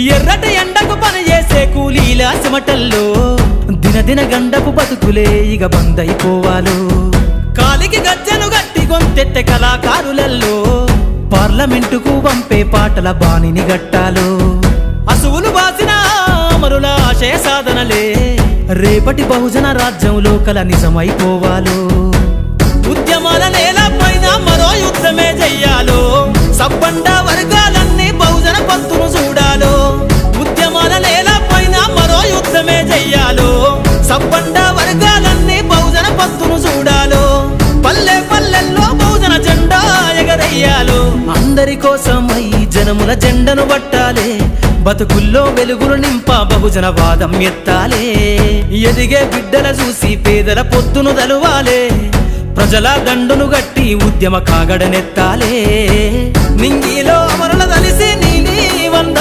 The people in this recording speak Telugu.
ఎర్రటి ఎండకు పని చేసే కూలీల సిమటల్లో దినదిన గండపు బతుకులే ఇక బందైపోవాలో కాలికి గజ్జను గట్టి గొంతెత్తె కళాకారులల్లో పార్లమెంటుకు పంపే పాటల బాణిని గట్టాలో అసువులు బాసిన అమరుల ఆశయ సాధనలే రేపటి బహుజన రాజ్యంలో కల నిజమైపోవాలో ఉద్యమాల నేల పైన మరో యుద్ధమే చెయ్యాలో సబ్బండ వర్గాలన్నీ బహుజన పంతును చూడాలో ఉద్యమాల నేల పైన మరో యుద్ధమే చెయ్యాలో సబ్బండ వర్గాలన్నీ బహుజన పంతును చూడాలో పల్లె పల్లెల్లో బహుజన జెండా ఎగరయ్యాలో అందరి కోసమై జనముల జెండను పట్టాలే బతుకుల్లో వెలుగులు నింప బహుజన వాదం ఎత్తాలే ఎదిగే బిడ్డల చూసి పేదల పొత్తును దలువాలే ప్రజల దండును గట్టి ఉద్యమ కాగడనెత్తాలే నింగిలో అమరుల దలిసి నీలి వంద